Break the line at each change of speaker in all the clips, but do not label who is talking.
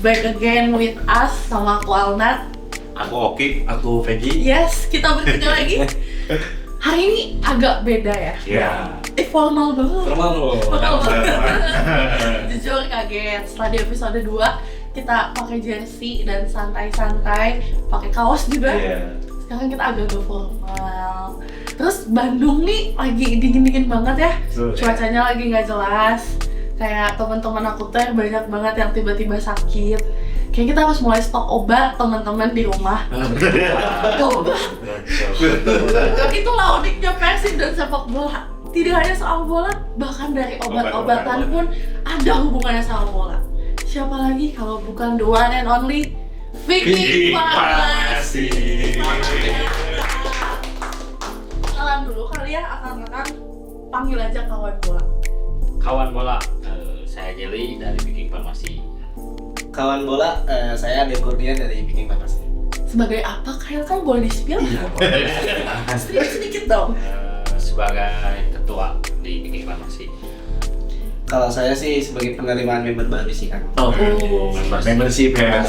back again with us sama aku Alnat.
Aku Oki, aku Vegi.
Yes, kita bertiga lagi. Hari ini agak beda ya.
Iya.
Formal banget.
Formal loh.
Jujur kaget. Setelah di episode 2 kita pakai jersey dan santai-santai, pakai kaos juga.
Iya.
Sekarang kita agak formal. Terus Bandung nih lagi dingin-dingin banget ya. Cuacanya lagi nggak jelas. Kayak teman-teman aku tuh banyak banget yang tiba-tiba sakit. Kayak kita harus mulai stok obat teman-teman di rumah. Obat. Itulah uniknya Persib dan sepak bola. Tidak hanya soal bola, bahkan dari obat-obatan pun ada hubungannya sama bola. Siapa lagi kalau bukan the one and only Vicky Farmasi. Kenalan dulu kali ya, akan panggil aja kawan bola.
Kawan bola, saya Jelly dari Viking Farmasi.
Kawan bola, saya Ade Kurnia dari Viking Farmasi.
Sebagai apa? Kayak kan boleh di-spill? Sedikit dong.
Sebagai ketua di Viking Farmasi.
Kalau saya sih sebagai penerimaan member baru sih kan.
Membership ya.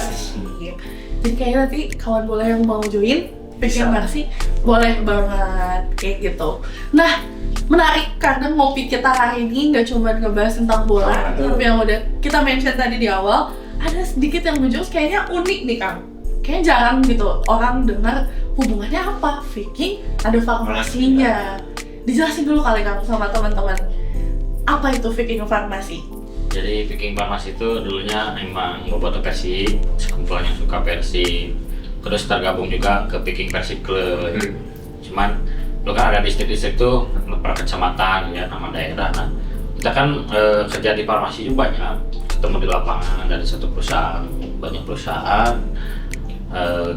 Jadi kayaknya nanti kawan bola yang mau join Viking Farmasi boleh banget kayak gitu. Nah, menarik karena ngopi kita hari ini nggak cuma ngebahas tentang bola, tapi yang udah kita mention tadi di awal, ada sedikit yang jujur kayaknya unik nih Kang. Kayaknya jarang gitu orang dengar hubungannya apa Viking ada farmasinya. Dijelasin dulu kali Kang sama teman-teman. Apa itu Viking Farmasi?
Jadi Viking Farmasi itu dulunya emang bobotoh Persib, sekumpulan yang suka Persib. Terus tergabung juga ke Viking Persib Club. Cuman lu kan ada distrik-distrik tuh per kecamatan ya, nama daerah. Nah, kita kan kerja di farmasi juga banyak, ketemu di lapangan dari satu perusahaan, banyak perusahaan.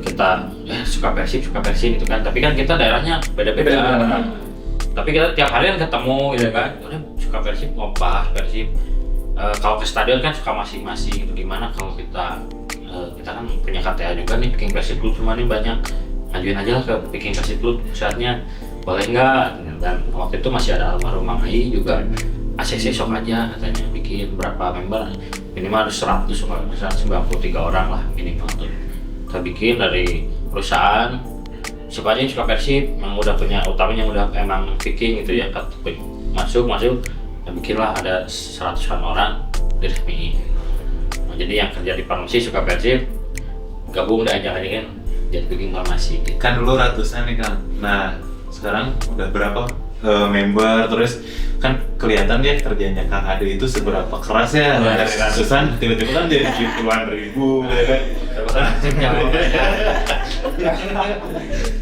Kita suka Persib gitu kan, tapi kan kita daerahnya beda-beda. Tapi kita tiap hari kan ketemu gitu kan, udah suka Persib ngobrol Persib. Kalau ke stadion kan suka masing-masing gitu. Gimana kalau kita kan punya KTA juga nih Viking Persib Club, cuma nih banyak, ngajuin aja lah ke Viking Persib Club saatnya, boleh nggak? Dan waktu itu masih ada almarhum Mang Ai juga, ACC sok aja katanya bikin berapa member, minimal harus 193 orang lah minimal tuh. Kita bikin dari perusahaan, siapa aja yang suka Persib, yang udah punya utamanya yang udah emang Viking gitu ya, masuk, ya bikinlah ada 100-an orang diresmiin. Nah, jadi yang kerja di farmasi suka Persib, gabung udah aja kan jadi Viking Farmasi gitu.
Kan dulu ratusan nih Kang. Nah, sekarang udah berapa member, terus kan kelihatan ya kerjanya Kang Ade itu seberapa keras ya. Dari ratusan tiba-tiba kan jadi puluhan ribu ya kan.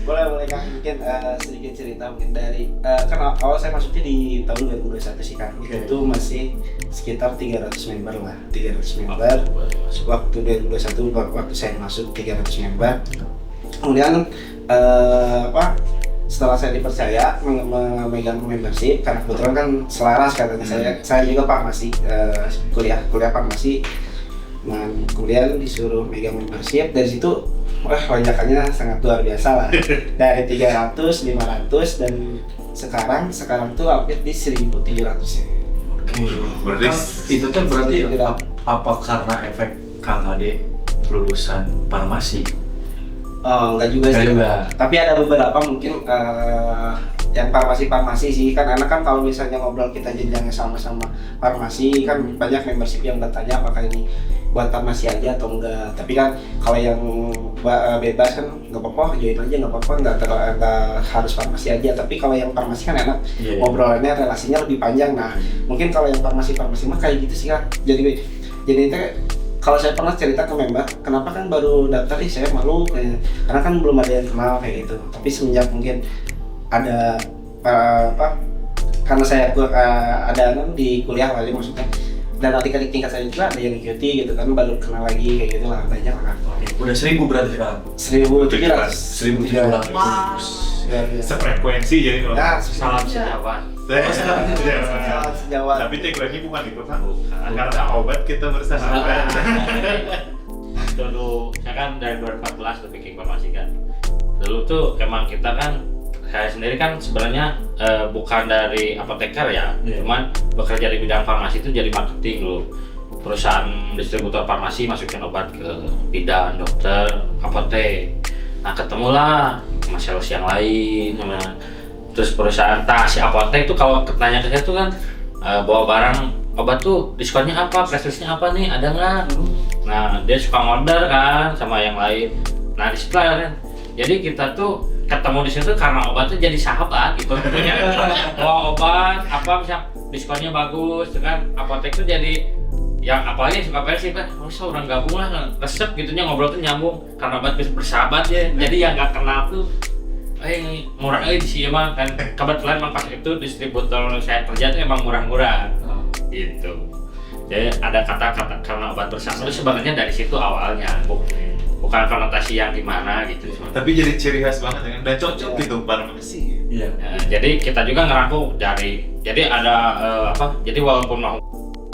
Boleh Kang, mungkin sedikit cerita mungkin dari kan awal saya masuknya di tahun 2021 sih Kang. Itu masih sekitar 300 member lah, 300 member. Waktu 2021 waktu saya masuk 300 member. Kemudian setelah saya dipercaya memegang membership, karena kebetulan kan selaras katanya saya juga farmasi, kuliah farmasi. Nah, kemudian disuruh megang membership, dari situ lonjakannya sangat luar biasa lah. Dari 300, 500 dan sekarang tuh update di 1.700 ya.
Berarti
Itu kan berarti apa karena efek Kang Ade lulusan farmasi?
Oh, enggak juga sih. Tapi ada beberapa mungkin yang farmasi sih kan, karena kan kalau misalnya ngobrol kita jenjangnya sama-sama farmasi kan banyak membership yang bertanya apakah ini buat farmasi aja atau enggak. Tapi kan kalau yang bebas kan nggak apa-apa, join aja nggak apa-apa, nggak harus farmasi aja. Tapi kalau yang farmasi kan enak, ngobrolannya relasinya lebih panjang. Nah, mungkin kalau yang farmasi mah kayak gitu sih kan. Jadi itu kalau saya pernah cerita ke member, kenapa kan baru daftar nih, saya malu karena kan belum ada yang kenal kayak gitu. Tapi semenjak mungkin ada karena saya ada di kuliah kali maksudnya, dan adik-adik tingkat saya juga ada yang ikuti gitu kan, baru kenal lagi kayak gitu lah, banyak lah.
Udah 1.000 berarti Kang?
1.700.
1.700.
Wow.
sefrekuensi jadi kalau
Ya,
Salam sejawan.
Salam sejawat.
Tapi tagline-nya bukan itu Kang. Karena obat kita bersahabat.
Dulu saya kan dari 2014 tuh Viking Farmasi kan. Dulu tuh emang kita kan, saya sendiri kan sebenarnya bukan dari apoteker ya, cuman bekerja di bidang farmasi itu jadi marketing dulu. perusahaan distributor farmasi masukin obat ke bidan, dokter, apotek. Nah ketemulah sama sales yang lain, terus perusahaan si apotek itu kalau ketanya ke saya tuh kan bawa barang obat tuh diskonnya apa, prescription apa nih, ada nggak? Nah dia suka order kan sama yang lain. Nah di situ kan, jadi kita tuh ketemu di situ karena obatnya jadi sahabat gitu. Punya bawa obat apa bisa diskonnya bagus, kan apotek tuh jadi yang apalagi suka versi kan, masa orang gabung lah resep gitunya ngobrol tuh nyambung karena obat bisa bersahabat ya. Jadi yang nggak kenal tuh murah di sini emang kan kebetulan emang pas itu distributor saya kerja tuh emang murah-murah gitu. Jadi ada kata-kata karena obat bersama itu sebenarnya dari situ awalnya, bukan konotasi yang gimana gitu.
Tapi jadi ciri khas banget ya, dan cocok gitu farmasi.
Iya.
Jadi kita juga ngerangkul dari, jadi ada jadi walaupun mau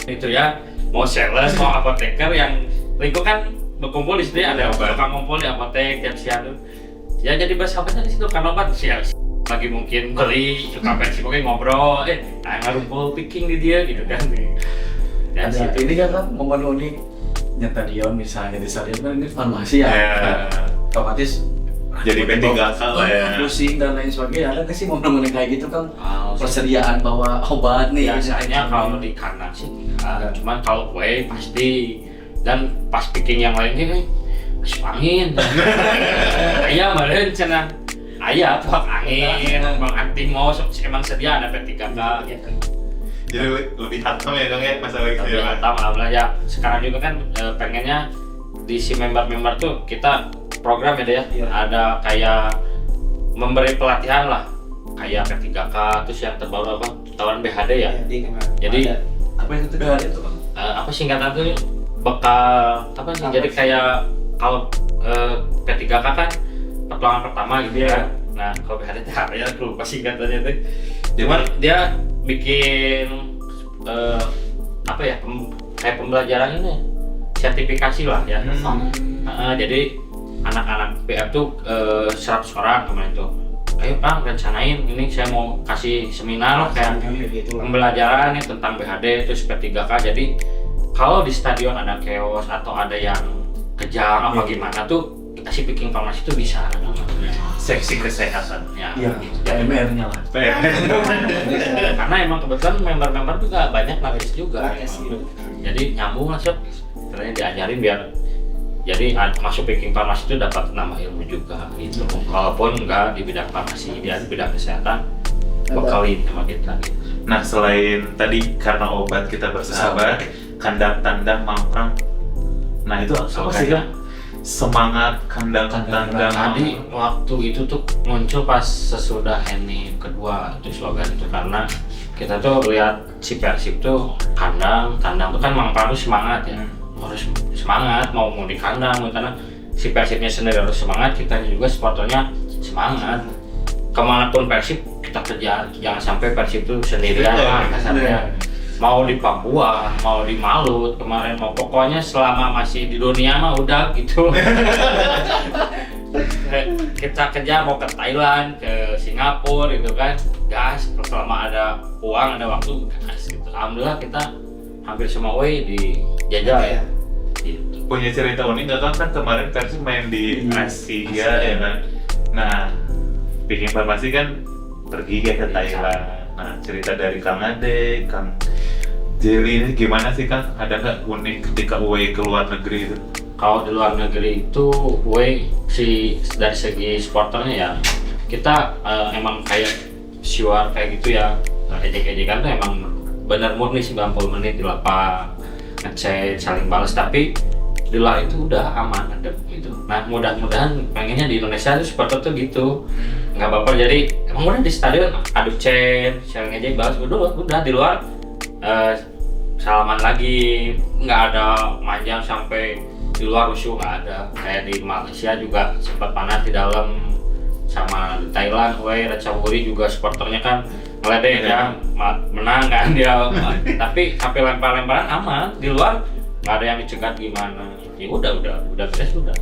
itu ya, mau sales, mau apoteker yang lingkup kan berkumpul di sini, ada tukang ngumpul di apotek tiap siang tuh. Ya jadi bersahabatnya di situ karena obat siang lagi mungkin beli suka pensi pokoknya ngobrol, ngarumpul picking di dia gitu kan. Dan
Ada
situ
ini kan momen unik stadion misalnya di stadion kan ini farmasi ya. Otomatis
Jadi P3K lah ya.
pusing dan lain sebagainya. Ada nggak sih momen-momen kayak gitu kan? Persediaan bawa obat nih.
biasanya kalau di kandang sih enggak, cuman kalau kue pasti. Dan pas picking yang lainnya masih angin. Ayah malah cenah. Ayah tuh angin, bang anting mau emang sedia ada P3K gitu.
Jadi lebih hatam ya Kang ya masalah itu
Tapi
ya.
alhamdulillah ya sekarang juga kan pengennya di si member-member tuh kita program ya deh ya.
Iya.
Ada kayak memberi pelatihan lah kayak P3K, terus yang terbaru apa tawaran BHD ya. Jadi
Apa yang itu itu kan?
apa singkatan tuh bekal apa sih, jadi kayak kalau P3K kan pertolongan pertama gitu ya. Nah kalau BHD itu apa ya, aku lupa singkatannya tuh. Cuman dia bikin apa ya, kayak pembelajaran ini sertifikasi lah ya. Jadi anak-anak PF tuh 100 orang kemarin tuh, ayo Kang rencanain ini saya mau kasih seminar kayak pembelajaran nih tentang BHD terus P3K. Jadi kalau di stadion ada chaos atau ada yang kejang apa gimana tuh si picking farmasi itu bisa
Seksi kesehatan.
ya
Iya.
gitu.
PMR-nya lah.
Karena emang kebetulan member-member juga banyak nakes juga
Nakes,
emang.
iya.
Jadi nyambung lah sob, caranya diajarin biar jadi masuk picking farmasi itu dapat nambah ilmu juga gitu. Walaupun enggak di bidang farmasi, dia di bidang kesehatan bekalin sama kita gitu.
Nah selain tadi karena obat kita bersahabat, kandang tandang mamprang. Nah itu apa sih Kang? Semangat kandang tandang.
Tadi waktu itu tuh muncul pas sesudah ini kedua itu slogan itu, karena kita tuh lihat si Persib tuh kandang tuh kan mamprang tuh semangat ya. Harus semangat mau di kandang karena si Persibnya sendiri harus semangat, kita juga supporternya semangat. Kemanapun Persib kita kejar, jangan sampai Persib itu sendirian lah kasarnya. Mau di Papua, mau di Malut kemarin, mau pokoknya selama masih di dunia mah udah gitu. Kita kejar mau ke Thailand, ke Singapura gitu kan, gas selama ada uang ada waktu gas gitu. Alhamdulillah kita hampir semua way dijajah ya. Gitu.
Punya cerita unik nggak Kang? Kan kemarin Persib main di Asia ya kan. Nah, bikin farmasi kan pergi ke Thailand. Nah, cerita dari Kang Ade, Kang Jelly ini gimana sih Kang? Ada nggak unik ketika away ke luar negeri itu?
Kalau di luar negeri itu way dari segi supporternya ya kita emang kayak siwar kayak gitu ya, ejek-ejekan tuh emang benar murni 90 menit di lapang ngechat saling balas, tapi di luar itu udah aman ada gitu. Nah mudah-mudahan pengennya di Indonesia tuh supporter tuh gitu nggak baper, jadi emang udah di stadion adu chat saling ejek balas udah di luar salaman lagi, nggak ada manjang sampai di luar rusuh, nggak ada. Kayak di Malaysia juga sempat panas di dalam, sama di Thailand, Ratchaburi juga supporternya kan ngeledek ya, menang kan dia. Tapi sampai lempar-lemparan aman, di luar nggak ada yang dicegat gimana. Ya udah beres udah.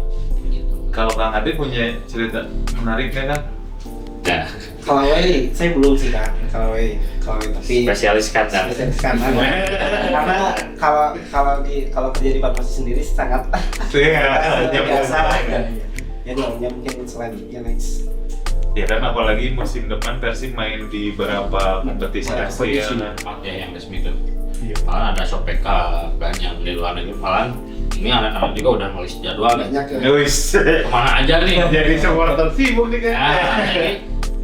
Gitu.
Kalau Kang Ade punya cerita menarik nggak Kang?
Ya,
Kalau away, saya belum sih Kak. Kalau away tapi
spesialis kandang.
karena kalau kerja di farmasi sendiri sangat biasa lah. Ya doanya mungkin selanjutnya next.
Ya kan apalagi musim depan Persib main di beberapa kompetisi Asia.
Ya yang resmi tuh. Malah ada Shopee Cup kan yang di luar negeri, malah ini anak-anak juga udah nulis jadwal nih.
Banyak ya.
Wis.
Kemana aja nih?
Jadi supporter sibuk nih kan.
Nah, ini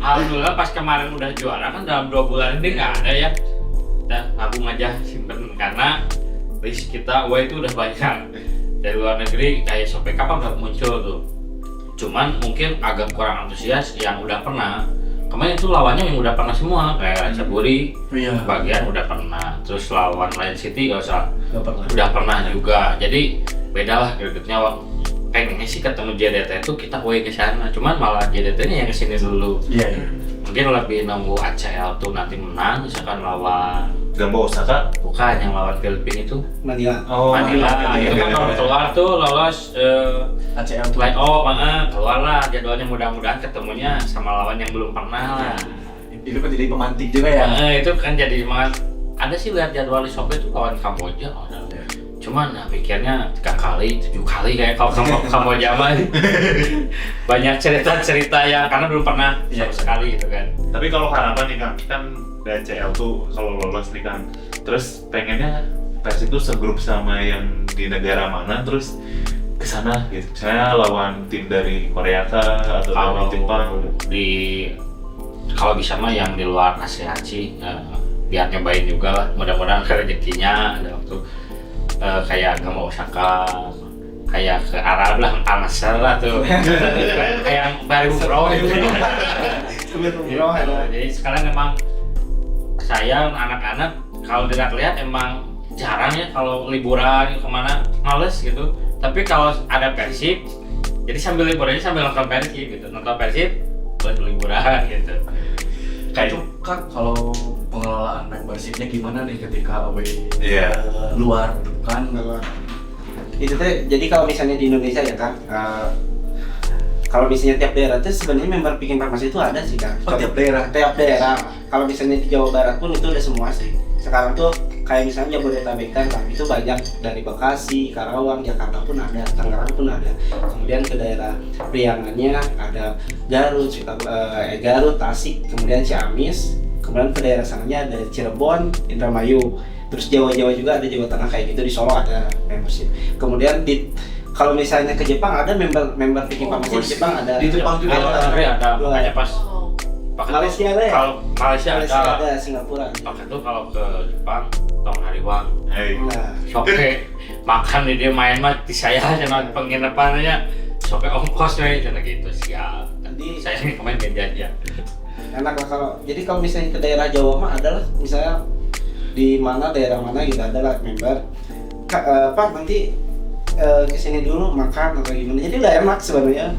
alhamdulillah pas kemarin udah juara kan dalam 2 bulan ini nggak ada ya. Dan tabung aja simpen karena list kita away itu udah banyak. Dari luar negeri kayak Shopee Cup udah muncul tuh. Cuman mungkin agak kurang antusias yang udah pernah. Kemarin itu lawannya yang udah pernah semua kayak Ratchaburi, bagian udah pernah. Terus lawan Lion City udah pernah juga. Jadi beda lah gregetnya. Pengennya sih ketemu JDT itu kita away ke sana. Cuman malah JDT-nya yang kesini dulu. Mungkin lebih nunggu ACL tuh nanti menang misalkan lawan
Gamba Osaka
bukan yang lawan Filipina itu
Manila.
Manila itu kan kalau keluar tuh lolos
ACL tuh.
playoff, keluar lah jadwalnya, mudah-mudahan ketemunya sama lawan yang belum pernah lah.
Itu kan jadi pemantik juga ya.
Itu kan jadi semangat. Ada sih lihat jadwal di Shopee itu lawan Kamboja. Cuman pikirnya 3 kali, 7 kali kayak kalau Kamboja mah. Banyak cerita-cerita yang karena belum pernah sama sekali gitu kan.
Tapi kalau harapan nih kan DCL tuh kalau lolos nih kan, terus pengennya Persib tuh segrup sama yang di negara mana, terus kesana gitu. Misalnya lawan tim dari Korea kah atau
Kalau
dari Jepang.
Kalau bisa mah yang di luar Asia sih, biar nyobain juga lah. Mudah-mudahan rezekinya ada waktu kayak Gamba Osaka, kayak ke Arab lah, Al-Nassr lah tuh. Kayak baru pro gitu. Jadi sekarang emang saya anak-anak kalau dilihat emang jarang ya kalau liburan kemana, males gitu. Tapi kalau ada Persib, jadi sambil liburannya sambil nonton Persib gitu, nonton Persib buat liburan gitu.
Kayak itu kan kalau pengelolaan membershipnya gimana nih ketika away luar gitu kan?
Itu tuh jadi kalau misalnya di Indonesia ya kan, kalau misalnya tiap daerah tuh sebenarnya member Pikin Farmasi itu ada sih kan.
Tiap daerah.
Kalau misalnya di Jawa Barat pun itu udah semua sih. Sekarang tuh kayak misalnya Jabodetabek kan, itu banyak dari Bekasi, Karawang, Jakarta pun ada, Tangerang pun ada. Kemudian ke daerah Priangannya ada Garut, Garut, Tasik, kemudian Ciamis. Kemudian ke daerah sananya ada Cirebon, Indramayu. Terus Jawa-Jawa juga ada, Jawa Tengah kayak gitu, di Solo ada membership. Kemudian kalau misalnya ke Jepang ada member Pikin Farmasi di Jepang ada.
Di Jepang juga
ada. Makanya pas
Malaysia ada ya?
Kalau Malaysia ada,
Singapura.
pakai tuh kalau ke Jepang tong hariwang.
Nah,
Shopee makan di dia main mah di saya sama penginapannya Shopee ongkosnya itu gitu siap.
Jadi
Saya ini kemarin gantian ya.
enak lah kalau misalnya ke daerah Jawa mah adalah misalnya di mana daerah mana gitu adalah member nanti kesini dulu makan atau gimana, jadi udah enak sebenarnya.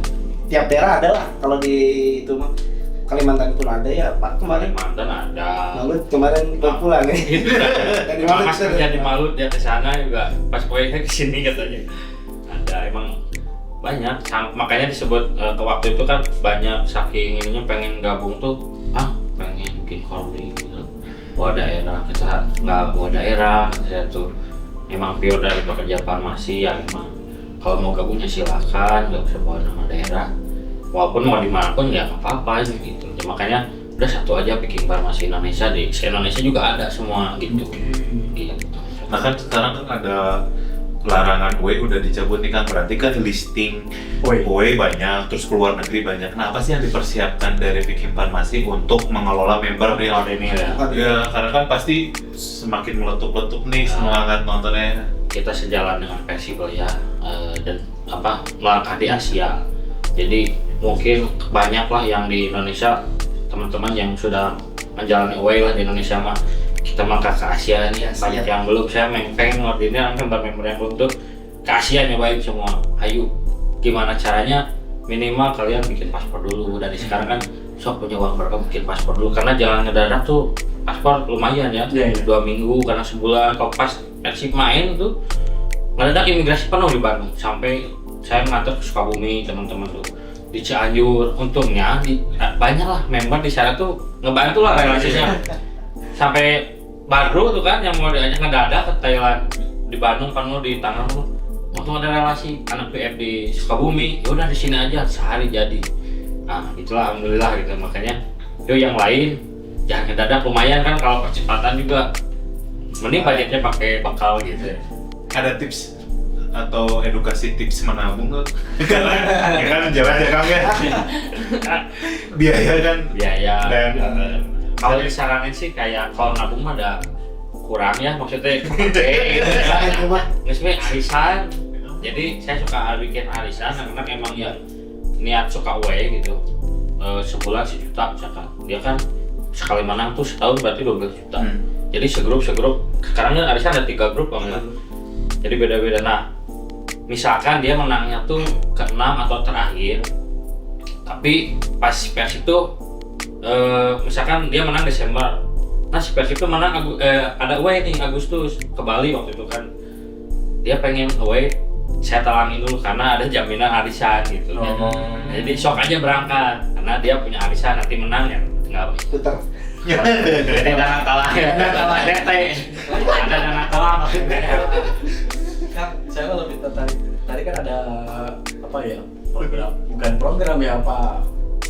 Tiap daerah ada lah. Kalau di itu mah Kalimantan pun ada ya Pak, kemarin
Kalimantan ada.
Malut kemarin baru pulang ya.
Itu
Dari Malut
Mas kerja di Malut dia ke sana juga pas proyeknya ke sini katanya. Ada emang banyak, makanya disebut ke waktu itu kan banyak saking ininya pengen gabung tuh, pengen bikin holding gitu. Buat daerah kita nggak buat daerah, saya tuh emang pure dari pekerja farmasi yang emang kalau mau gabungnya silakan, nggak usah bawa nama daerah. Walaupun mau dimanapun ya nggak apa-apa gitu. Ya, makanya udah satu aja Pikin Farmasi Indonesia, di Indonesia juga ada semua gitu. Gitu.
Nah kan sekarang kan ada larangan away udah dicabut nih kan, berarti kan listing away banyak, terus keluar negeri banyak. Nah apa sih yang dipersiapkan dari Pikin Farmasi untuk mengelola member yang
ini ya.
Ya karena kan pasti semakin meletup-letup nih semangat nontonnya.
Kita sejalan dengan Persibel ya, dan melangkah di Asia. Jadi mungkin banyak lah yang di Indonesia, teman-teman yang sudah menjalani away lah di Indonesia mah, kita melangkah ke Asia nih. Banyak yang belum, saya pengen ngordinir member-member yang belum tuh ke Asia nyobain semua. Ayo, gimana caranya? Minimal kalian bikin paspor dulu. Dari sekarang kan sok punya uang berapa bikin paspor dulu, karena jalan ngedadak tuh paspor lumayan ya, 2 minggu karena sebulan. Kalau pas Persib main tuh ngedadak imigrasi penuh di Bandung, sampai saya nganter ke Sukabumi teman-teman tuh, di Cianjur. Untungnya banyak lah member di sana tuh ngebantu lah relasinya. Sampai Badru tuh kan yang mau diajak ngedadak ke Thailand, di Bandung kan lu di tangan lu untung ada relasi anak PF di Sukabumi, ya udah di sini aja sehari jadi. Nah itulah alhamdulillah gitu, makanya yang lain jangan ngedadak, lumayan kan kalau percepatan juga mending budgetnya pakai bekal gitu.
Ada tips atau edukasi tips menabung nggak? Karena ya kan jalan ya Kang ya. Biaya kan.
Biaya.
Dan
kalau disaranin sih kayak kalau nabung mah ada kurang ya, maksudnya gitu. Nggak sebenarnya arisan. Jadi saya suka bikin arisan, karena emang ya niat suka gitu. Sebulan 1 juta misalkan. Dia kan sekali menang tuh setahun berarti 12 juta. Jadi segrup sekarang kan arisan ada 3 grup banget. Jadi beda-beda. Nah, misalkan dia menangnya tuh ke-6 atau terakhir, tapi pas Persib itu misalkan dia menang Desember, nah si Persib itu menang ada away nih Agustus ke Bali waktu itu kan, dia pengen away, saya talangin dulu karena ada jaminan arisan gitu. Jadi sok aja berangkat karena dia punya arisan, nanti menang ya tinggal
putar.
jadi dana kalah DT ada dana kalah maksudnya.
Kang, saya lebih tertarik. Tadi kan ada apa ya? Bukan program ya, apa?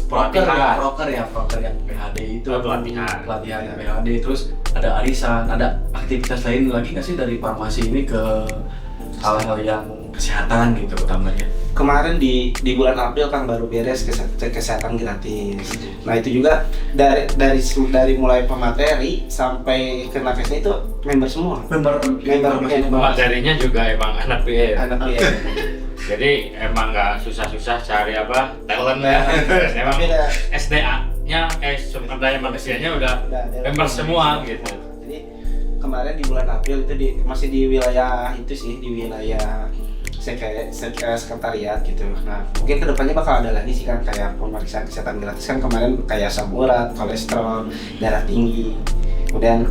Proker yang PHD itu. Pelatihan PHD, terus ada arisan, ada aktivitas lain lagi nggak sih dari farmasi ini ke hal-hal yang kesehatan gitu utamanya?
Kemarin di bulan April kan baru beres cek kesehatan gratis. Nah itu juga dari mulai pemateri sampai ke nakesnya itu member semua. Member
Materinya juga emang anak PF.
PF.
Jadi emang nggak susah-susah cari apa talent ya. Emang SDA-nya sumber daya manusianya udah member semua gitu.
Jadi kemarin di bulan April itu masih di wilayah itu sih, di wilayah sekretariat gitu. Nah mungkin kedepannya bakal ada lagi sih kan, kayak pemeriksaan kesehatan gratis kan kemarin, kayak asam urat, kolesterol, darah tinggi, kemudian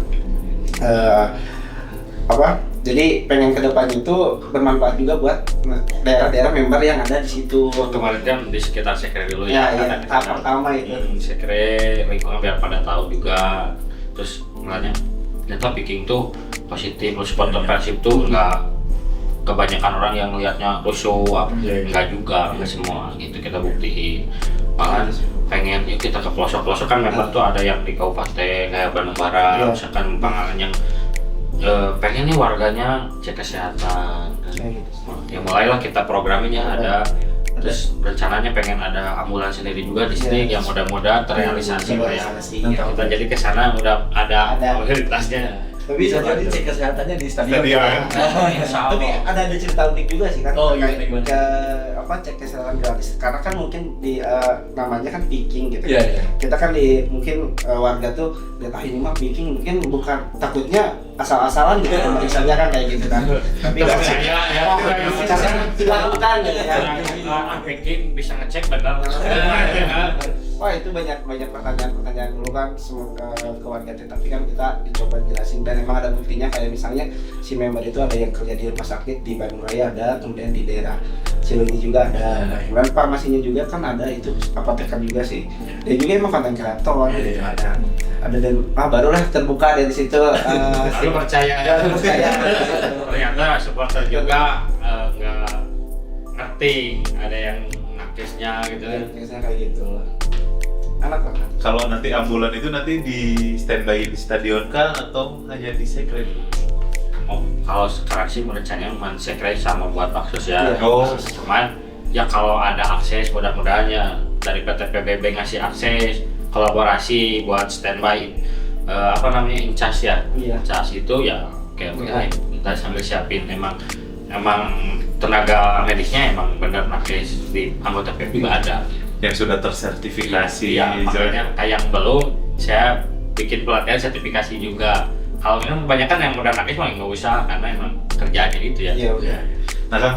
jadi pengen kedepannya itu bermanfaat juga buat daerah-daerah member yang ada di situ.
Kemarin kan di sekitar sekre dulu
ya tahap pertama itu.
Sekre lingkungan biar pada tahu juga. Terus makanya ternyata Viking tuh positif, lu supporter Persib tuh nggak kebanyakan orang yang melihatnya rusuh, enggak juga, enggak semua gitu kita buktiin. Malah pengen yuk kita ke pelosok-pelosok kan, memang tuh ada yang di kabupaten kayak Bandung Barat, misalkan Pangalengan yang pengen nih warganya cek kesehatan. Ya mulailah kita programnya ada. Terus rencananya pengen ada ambulans sendiri juga di sini yang mudah-mudahan terrealisasi lah ya. Kita jadi kesana udah ada fasilitasnya.
Tapi
bisa jadi cek kesehatannya di stadion.
Tapi ada cerita unik juga sih kan,
gimana?
Cek kesehatan gratis. Karena kan mungkin di namanya kan Viking gitu.
Iya.
Kita kan mungkin warga tuh lihat ini mah Viking, mungkin bukan takutnya asal-asalan gitu misalnya kan kayak gitu kan. Tapi nggak percaya ya. Dilakukan gitu ya.
Viking bisa ngecek benar.
Wah itu banyak pertanyaan dulu kan ke warga, tapi kan kita dicoba jelasin dan emang ada buktinya, kayak misalnya si member itu ada yang kerja di rumah sakit di Bandung Raya ada, kemudian di daerah Cileunyi juga ada, kemudian farmasinya juga kan ada, itu apoteker juga sih, dan juga emang konten kreator gitu ada dan barulah terbuka dari situ.
Lalu percaya. Ternyata supporter juga nggak ngerti ada yang nakesnya gitu.
Nakesnya kayak gitu. Anak.
Kalau nanti ambulan itu nanti di standby di stadion kah atau hanya di sekre?
Oh, kalau sekarang sih rencananya cuma sekre sama buat akses ya. Cuman ya kalau ada akses mudah-mudahan ya dari PT PBB ngasih akses kolaborasi buat standby incas ya. Incas itu ya kayak kita sambil siapin emang tenaga medisnya emang benar nakes di anggota PBB juga ada.
Yang sudah tersertifikasi.
Ya, makanya kayak belum saya bikin pelatihan sertifikasi juga. Kalau memang kebanyakan yang udah nakes mah nggak usah karena emang kerjaannya itu ya.
Iya.
Nah kan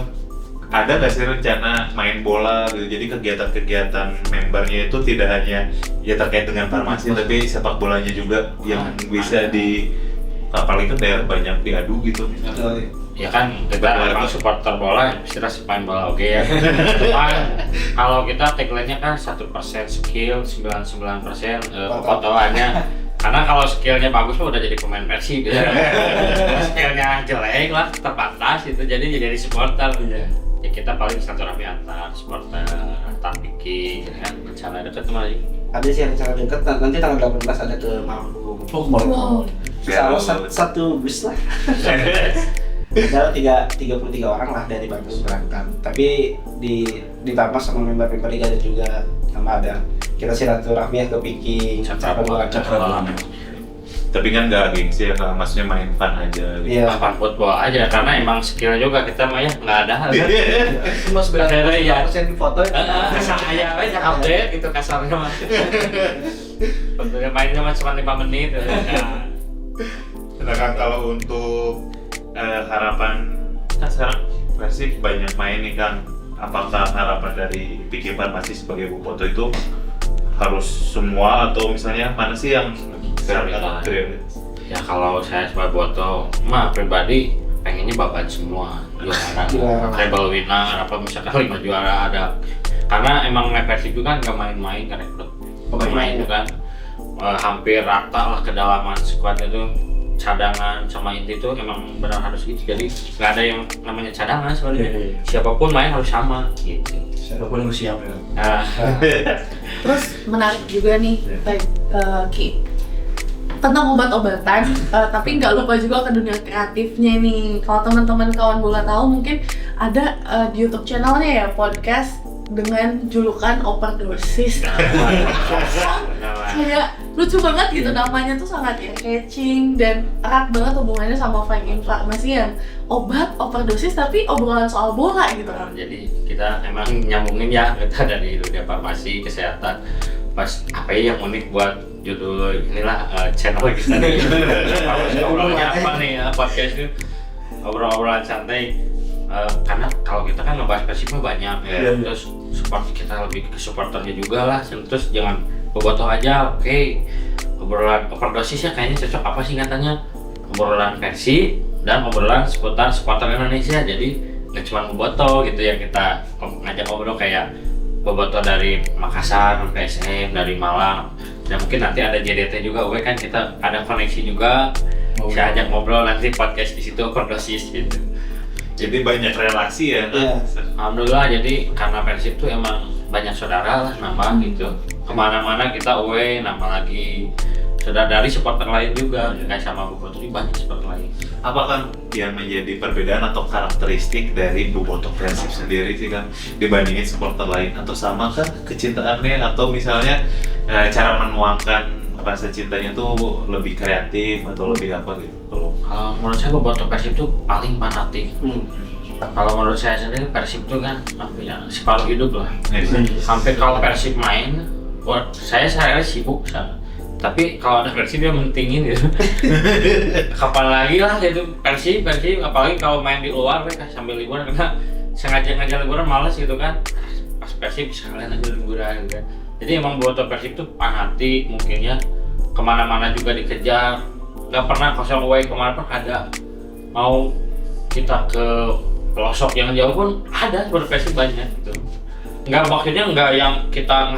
ada nggak sih rencana main bola gitu? Jadi kegiatan-kegiatan membernya itu tidak hanya ya terkait dengan farmasi, tapi sepak bolanya juga yang bisa di apalagi kan daerah banyak diadu gitu.
Ya kan kita memang supporter bola, pasti main bola oke ya. Kalau kita tagline-nya kan 1% skill, 99% fotoannya Karena kalau skillnya bagus mah udah jadi pemain Persib gitu. Skillnya jelek lah, terbatas itu jadi supporter. Ya kita paling silaturahmi antar supporter, antar Piki, gitu kan. Rencana deket sama lagi.
Ada sih rencana deket, nanti tanggal 18 ada ke Maluku.
Wow.
Kalau satu bus lah. Ada 33 orang lah dari Bandung berangkat. Tapi ditambah sama member-member Liga ada juga, tambah ada kita silaturahmi ke Piki,
Cakrabuana.
Tapi kan nggak gengsi ya, Kak. Maksudnya main fun aja gitu.
Iya.
Papan football aja karena emang skill juga kita mah ya nggak ada hal kan.
Cuma
Iya.
90% di foto itu.
Saya aja update gitu kasarnya mah. Bentuknya mainnya cuma 5 menit.
Sedangkan kalau untuk harapan kan sekarang Persib banyak main nih Kang. Apakah harapan dari Piki Farmasi sebagai boboto itu harus semua atau misalnya mana sih yang
Prioritas. Ya kalau saya sebagai boboto mah pribadi pengennya babat semua juara, treble winner apa misalkan 5 juara ada. Karena emang Persib juga kan nggak main-main kan rekrut pemain itu kan hampir rata lah kedalaman squad itu. Cadangan sama inti itu emang benar harus gitu, jadi nggak ada yang namanya cadangan sebenarnya. Siapapun main harus sama gitu.
Siapapun yang siap ya.
Terus menarik juga nih, Ki, tentang obat-obatan, tapi nggak lupa juga ke dunia kreatifnya nih. Kalau teman-teman kawan bola tahu mungkin ada di YouTube channelnya ya podcast dengan julukan Overdosis. Kayak lucu banget gitu, namanya tuh sangat catching dan erat banget hubungannya sama Viking Farmasi yang obat overdosis tapi obrolan soal bola gitu kan.
Jadi kita emang nyambungin ya kita dari dunia farmasi kesehatan. Pas apa ya yang unik buat judul inilah channel kita nih. Obrolannya apa nih ya podcast itu obrolan santai. Karena kalau kita kan ngebahas Persib banyak ya. Terus support kita lebih ke supporternya juga lah. Terus jangan bobotoh aja, oke. Obrolan overdosisnya kayaknya cocok apa sih katanya? Obrolan Persib dan obrolan seputar supporter Indonesia. Jadi nggak cuma bobotoh gitu ya, kita ngajak ngobrol kayak bobotoh dari Makassar, PSM, dari Malang. Dan mungkin nanti ada JDT juga, kan kita ada koneksi juga. Saya ajak ngobrol nanti podcast di situ overdosis gitu.
Jadi banyak relasi ya.
Iya.
Alhamdulillah, jadi karena Persib tuh emang banyak saudara lah nambah gitu. Kemana-mana kita away nambah lagi saudara dari supporter lain juga, nggak sama bobotoh banyak supporter lain.
Apakah yang menjadi perbedaan atau karakteristik dari bobotoh Persib sendiri sih Kang dibandingin supporter lain, atau sama kah kecintaannya, atau misalnya cara menuangkan rasa cintanya tuh lebih kreatif atau lebih apa gitu?
Kalau menurut saya bobotoh Persib tuh paling fanatik. Kalau menurut saya sendiri Persib tuh kan ya, separuh hidup lah. Sampai kalau Persib main, buat saya sibuk sana. Tapi kalau ada Persib dia mentingin gitu. Kapan lagi lah gitu Persib, apalagi kalau main di luar mereka sambil liburan, karena sengaja liburan malas gitu kan. Pas Persib sekalian aja liburan gitu kan. Jadi emang bobotoh Persib tuh fanatik mungkinnya, kemana-mana juga dikejar. Gak pernah kosong away, kemana pun ada. Mau kita ke pelosok yang jauh pun ada, Persib banyak gitu. Maksudnya nggak yang kita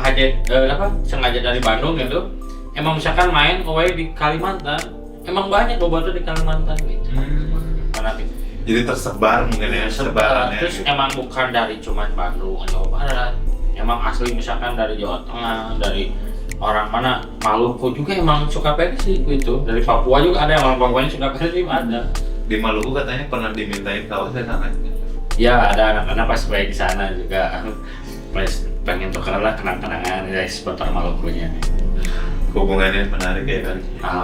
sengaja dari Bandung gitu. Emang misalkan main away di Kalimantan, emang banyak bobotoh di Kalimantan gitu. Fanatik.
Jadi tersebar mungkin ya, sebarannya.
Terus gitu. Emang bukan dari cuman Bandung, Jawa Barat. Emang asli misalkan dari Jawa Tengah, dari orang mana, Maluku juga emang suka Persib gitu. Dari Papua juga ada yang orang Papuanya suka Persib, ada.
Di Maluku katanya pernah dimintain kaos dan anaknya.
Ya ada anak-anak pas baik di sana juga. Pas pengen tuker lah kenang-kenangan dari supporter Malukunya.
Hubungannya menarik ya kan.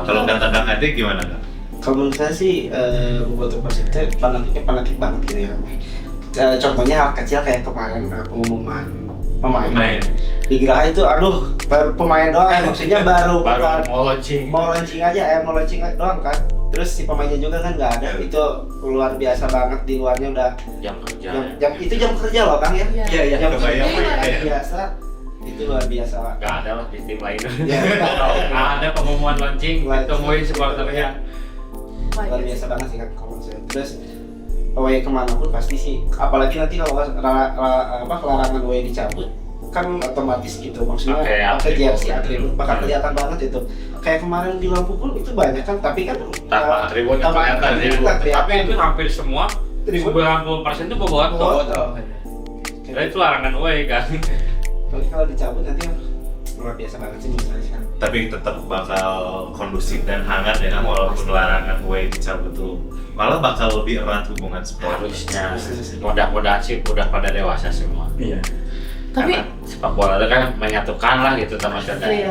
Kalau kata adik gimana Kang?
Kalau menurut saya sih bobotoh Persib itu fanatik banget gitu ya. Contohnya hal kecil kayak kemarin pengumuman pemain di Geraha itu, baru pemain doang ya, maksudnya baru
mau launching
aja doang kan. Terus si pemainnya juga kan nggak ada, itu luar biasa banget. Di luarnya udah
jam kerja.
Jam kerja loh Kang ya.
Iya.
Jam kerja
kebayang.
luar biasa. Itu luar biasa.
Gak ada lah di tim lain.
Ya,
Ada pengumuman launching, ditemuin supporternya.
luar biasa banget sih kan kalau saya. Terus away kemana pun pasti sih, apalagi nanti kalau larangan away dicabut, kan otomatis gitu, maksudnya
Pakai
pakai jersey
atribut.
atribut bakal kelihatan banget itu. Kayak kemarin di Lampu pun itu banyak kan, tapi kan
Tanpa atribut
tanpa
kelihatan ya.
atribut nggak kelihatan.
Tapi itu hampir semua
Atribut.
90% itu bobotoh.
Bobotoh.
Karena itu larangan away kan.
Tapi kalau dicabut nanti luar biasa banget sih misalnya kan.
Tapi tetap bakal kondusif dan hangat ya, walaupun larangan away dicabut tuh malah bakal lebih erat hubungan sport.
Harusnya mudah-mudahan sih udah pada dewasa semua.
Iya.
Tapi
Karena sepak bola itu kan menyatukan lah gitu sama saudara.
iya.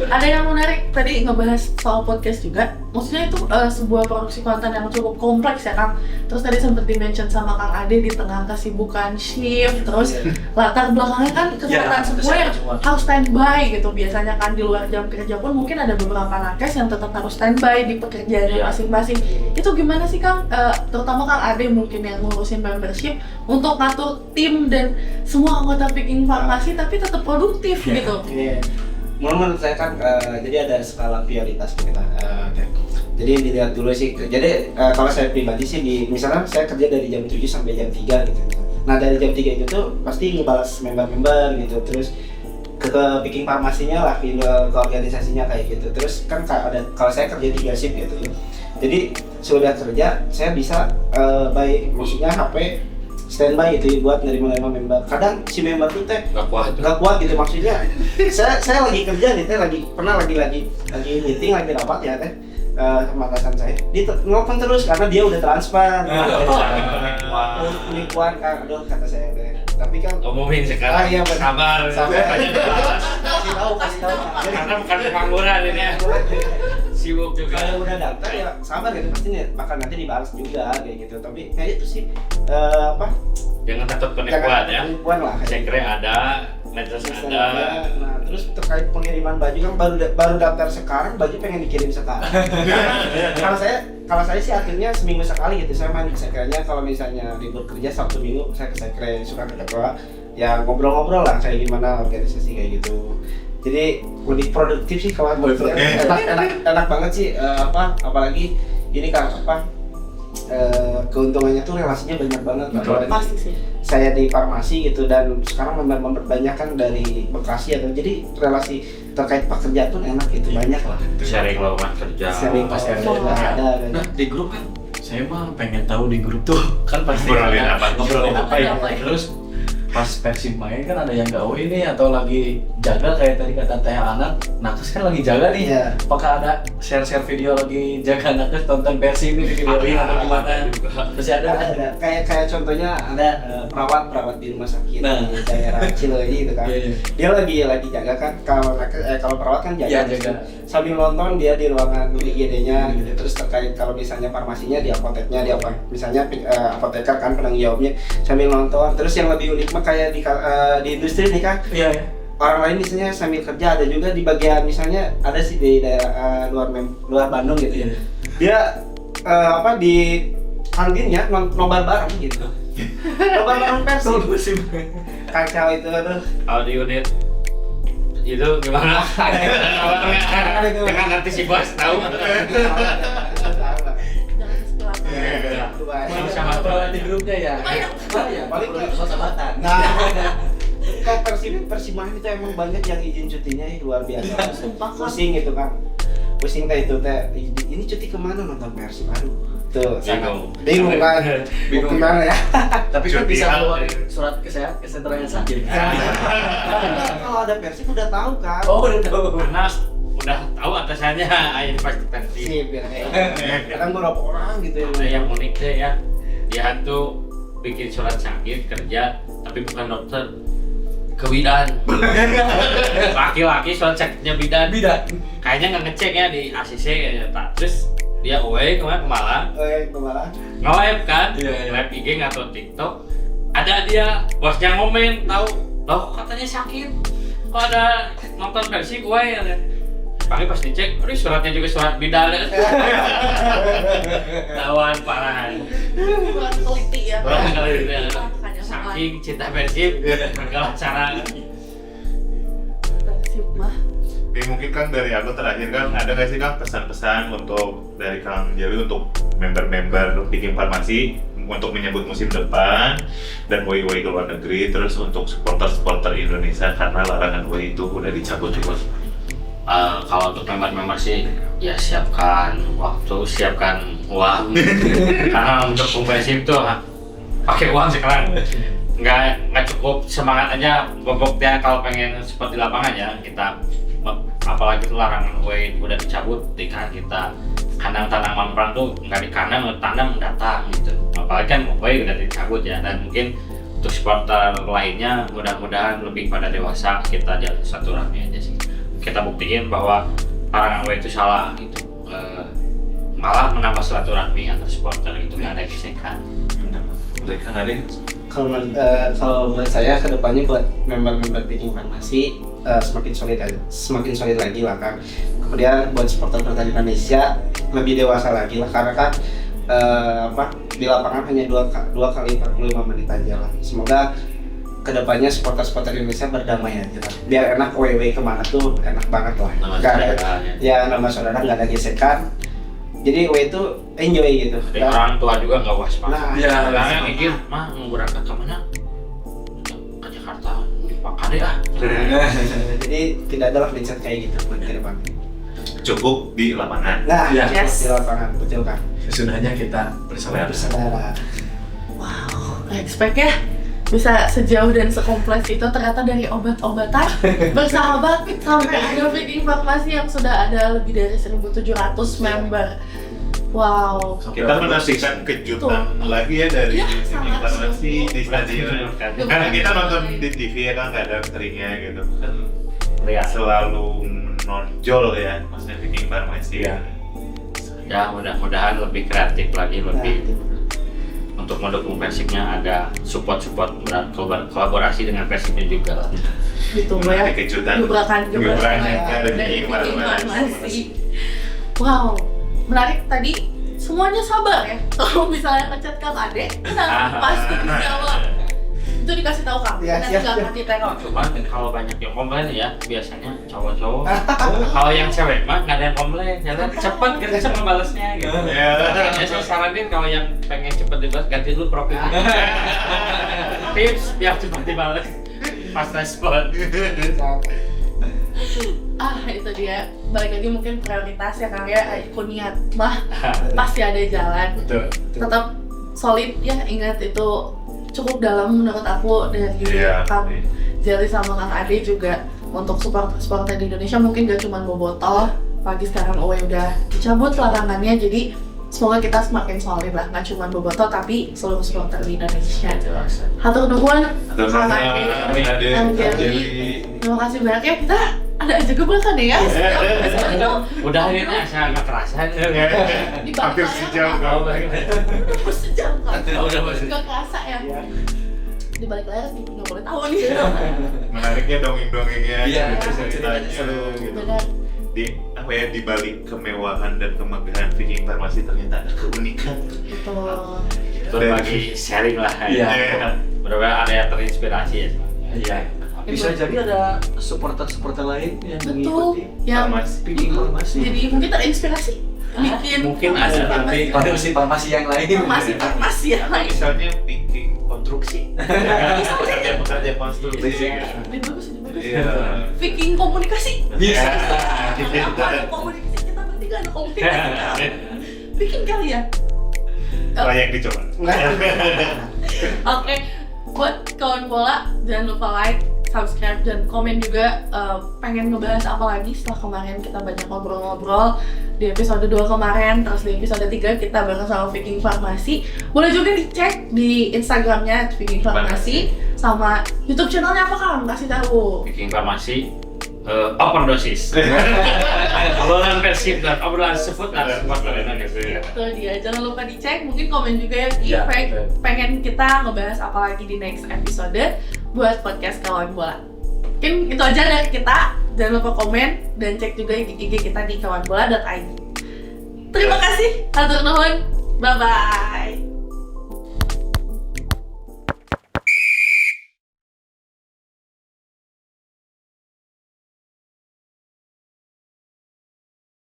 Ada yang menarik tadi ngebahas soal podcast juga. Maksudnya itu sebuah produksi konten yang cukup kompleks ya Kang. Terus tadi sempat di-mention sama Kang Ade di tengah kesibukan shift, terus latar belakangnya kan kegiatan semua yang harus standby gitu. Biasanya kan di luar jam kerja pun mungkin ada beberapa nakes yang tetap harus standby di pekerjaannya
Iya.
masing-masing. Itu gimana sih Kang? Terutama Kang Ade mungkin yang ngurusin membership untuk ngatur tim dan semua anggota Picking Farmasi tapi tetap produktif gitu.
Iya. Menurut saya kan jadi ada skala prioritas kita. Jadi dilihat dulu sih. Jadi kalau saya pribadi sih misalnya saya kerja dari jam 7 sampai jam 3 gitu. Nah, dari jam 3 itu tuh pasti ngebalas member-member gitu. Terus ke Picking Farmasinya lah, ke organisasinya kayak gitu. Terus kan kalau saya kerja 3 shift gitu. Jadi sudah kerja saya bisa maksudnya HP standby gitu buat nerima member. Kadang si member tuh teh
Gak kuat.
nggak kuat gitu, maksudnya saya lagi kerja nih teh, lagi meeting, lagi rapat ya teh sama atasan saya, dia nelfon terus karena dia udah transfer penipuan kan, aduh kata saya teh. Tapi kan
Umumin sekarang.
Iya, benar.
Sabar.
Sabar.
Kasih
kasih tahu
Karena bukan pengangguran ini ya. Sibuk juga.
kalau udah daftar ya sabar gitu, pasti nih bakal nanti dibalas juga kayak gitu. Tapi kayak itu sih
Jangan takut penipuan ya.
penipuan lah.
Sekre ada, medsos ada.
Nah, terus terkait pengiriman baju kan baru daftar sekarang, baju pengen dikirim sekarang. Kalau saya sih akhirnya seminggu sekali gitu. Saya main ke sekrenya, kalau misalnya libur kerja Sabtu Minggu saya ke sekre, suka ke ketua, ya ngobrol-ngobrol lah kayak gimana organisasi kayak gitu. Jadi lebih produktif sih kalau enak banget sih, apalagi ini kan keuntungannya tuh relasinya banyak banget.
Pasti sih.
Saya di farmasi gitu, dan sekarang member banyak kan dari Bekasi atau jadi relasi terkait pekerjaan pun enak gitu, banyak lah.
Sharing lowongan kerja.
Sharing
pasti
ada.
Nah, di grup kan saya mah pengen tahu di grup tuh kan pasti
Ngobrolin
ada-
apa?
ngobrolin apa ya.
Apa ya?
Terus pas Persib main kan ada yang gawe ini atau lagi jaga kayak tadi kata Teh Anak, Nakes kan lagi jaga nih.
Iya.
Apakah ada share-share video lagi jaga Nakes tonton Persib ini di videoin atau gimana? Terus ada
Kayak contohnya ada perawat di rumah sakit
Nah.
di daerah Cileunyi gitu kan.
Iya.
Dia lagi jaga kan, kalau perawat kan
Iya,
jaga.
jaga.
Sambil nonton dia di ruangan IGD-nya gitu. Terus terkait kalau misalnya farmasinya di apoteknya, misalnya apoteker kan penanggung jawabnya sambil nonton. Terus yang lebih unik mah kayak di industri nih kan.
Iya, ya.
Orang lain misalnya sambil kerja, ada juga di bagian misalnya ada sih di daerah luar Bandung gitu ya. Dia di kantinnya nobar bareng gitu. Nobar bareng Persib. Kacau itu aduh.
Kalau di unit itu gimana? Dengan nanti si bos tahu.
Jangan sekelas.
Sama
Kalau di grupnya ya.
Banyak.
Paling
Kota-Batan.
Nah, kan Persib main itu emang banyak yang izin cutinya luar biasa.
Sumpah, Kak.
Pusing gitu kan. Pusing teh itu teh. Ini cuti kemana nonton Persib? Aduh. Tuh, bingung kan.
Bingung.
Gimana ya?
Tapi kan
Cuti
bisa
hal-
keluar surat kesehatan yang sakit.
Kalau ada Persib udah tahu kan.
Oh, udah tahu.
Karena udah tahu atasannya ayo pasti penting.
Sip ya. Kadang berapa orang gitu
Ada yang unik deh ya, dia tuh bikin surat sakit kerja tapi bukan dokter, ke bidan. Laki-laki surat sakitnya bidan. Kayaknya nggak ngecek ya di ACC kayaknya Pak. Terus dia away kemana ke Malang,
kemana?
nge-live kan,
Iya.
live IG atau TikTok. Ada dia bosnya ngomen, tahu loh katanya sakit, kok ada nonton Persib away ya. Paling pas dicek, aduh suratnya juga surat bidan. Tawan parah.
Kurang teliti ya.
Kurang teliti ya.
Makanya
Saking cinta Persib, segala cara.
Persib mah.
Mungkin kan dari aku terakhir kan ada nggak sih Kang pesan-pesan untuk dari Kang Jerry untuk member-member Picking Farmasi untuk menyambut musim depan dan away ke luar negeri, terus untuk supporter Indonesia karena larangan away itu udah dicabut juga.
Kalau untuk member sih ya siapkan waktu, siapkan uang karena untuk kompetisi itu pakai uang sekarang nggak cukup semangat aja boboknya kalau pengen seperti lapangan ya kita, apalagi itu larangan away udah dicabut ketika kita kandang tanaman perang tuh nggak di kandang, tandang datang gitu, apalagi kan away udah dicabut ya. Dan mungkin untuk supporter lainnya mudah-mudahan lebih pada dewasa, kita jalan satu rame aja sih, kita buktiin bahwa larangan away itu salah gitu, malah menambah silaturahmi antar supporter gitu, nggak ada gesekan.
Mereka nggak ada.
Kalau menurut saya kedepannya buat member-member Viking Farmasi semakin solid lagi lah kan. Kemudian buat supporter Indonesia lebih dewasa lagi lah, karena kan di lapangan hanya 2 kali 45 menit aja lah. Semoga kedepannya supporter Indonesia berdamai aja lah. Biar enak away kemana tuh enak banget lah. Gak ada ya nama saudara, nggak ada gesekan. Jadi away itu enjoy gitu.
Dari orang tua juga nggak was-was.
Nah,
ya,
Karena mikir, mah mau berangkat ke mana? Ke Jakarta, di Pakade ah.
Jadi tidak ada lah mindset kayak gitu buat ke depan.
Cukup di lapangan.
Nah,
Ya.
di lapangan betul kan.
Sesudahnya kita bersaudara.
Bersaudara.
Wow, nggak expect ya bisa sejauh dan sekompleks itu, ternyata dari obat-obatan bersahabat sampai ada Viking Farmasi yang sudah ada lebih dari 1.700 member. Wow.
Kita menantikan kejutan lagi ya dari
Ya,
Viking
sangat
Farmasi di
sungguh.
stadion. Karena kita nonton di TV ya kan nggak ada teringnya gitu kan,
Lihat.
selalu menonjol ya maksudnya Viking Farmasi.
Iya.
Ya mudah-mudahan lebih kreatif lagi, lebih untuk mendukung Persibnya ada support kolaborasi dengan Persibnya juga.
Ditunggu
Nanti
ya.
kejutan.
Gebrakan
dari
dari
Viking
Viking
Farmasi.
Farmasi. Wow, menarik tadi. Semuanya sabar ya. Kalau misalnya ngechat Kang Ade, nah pasti dijawab. Itu dikasih tahu Kang.
Ya,
Nanti
siap,
nggak
siap.
ngerti tenor.
Cuman kalau banyak yang komplain ya biasanya cowok-cowok. Kalau yang cewek mah nggak ada yang komplain, jalan cepet gercep ngebalesnya gitu. Ya saya saranin kalau yang pengen cepet dibalas ganti dulu profilnya. Tips biar cepet dibales pas respon.
Itu dia. Balik lagi mungkin prioritas ya Kang ya. Aku niat mah pasti ada jalan.
Betul.
Tetap solid ya, ingat itu cukup dalam menurut aku dari
Iya.
Kang Jelly sama Kang Ade juga. Untuk supporter di Indonesia mungkin gak cuma botol, pagi sekarang away udah dicabut larangannya, jadi semoga kita semakin solid lah, gak cuma botol tapi seluruh supporter di Indonesia. Hatur nuhun Kang Ade, Kang Jelly, terima kasih banyak ya. Kita ada aja gebrakan ya.
Udah ini saya nggak kerasa.
Di
Hampir sejam kau.
Terus sejam kan?
Udah masih.
Gak kerasa ya. Di balik layar sih nggak boleh tahu nih.
Menariknya dongeng-dongengnya,
Iya,
cerita-ceritanya
seru.
gitu.
Benar.
Di apa ya, di balik kemewahan dan kemegahan Viking Farmasi ternyata ada keunikan.
Betul.
Berbagi sharing lah.
Iya.
Mudah-mudahan ada yang terinspirasi ya.
Iya. Bisa jadi ada supporter lain yang
Betul.
mengikuti
Yang
Viking Farmasi.
jadi mungkin terinspirasi bikin
Mungkin
farmasi
ada
Nanti farmasi yang lain.
farmasi yang lain.
Misalnya Viking konstruksi. Pekerja konstruksi.
Ini bagus, ini bagus.
Iya.
Viking komunikasi.
Bisa.
Kenapa ada komunikasi? Kita berarti gak ada komunikasi. Viking kali ya.
Layak dicoba.
Oke, buat kawan bola jangan lupa like, subscribe, dan komen juga. Pengen ngebahas apa lagi setelah kemarin kita banyak ngobrol-ngobrol di episode 2 kemarin, terus di episode 3 kita bareng sama Viking Farmasi. Boleh juga dicek di Instagramnya Viking Farmasi, sama YouTube channelnya apa Kang? Kasih tahu.
Viking Farmasi overdosis. Obrolan Persib dan obrolan seputar supporter Indonesia.
Itu dia, jangan lupa dicek. Mungkin komen juga ya,
Iya, betul.
pengen kita ngebahas apa lagi di next episode buat podcast kawan bola. Mungkin itu aja dari kita. Jangan lupa komen dan cek juga IG kita di kawanbola.id. Terima kasih, hatur nuhun, bye bye.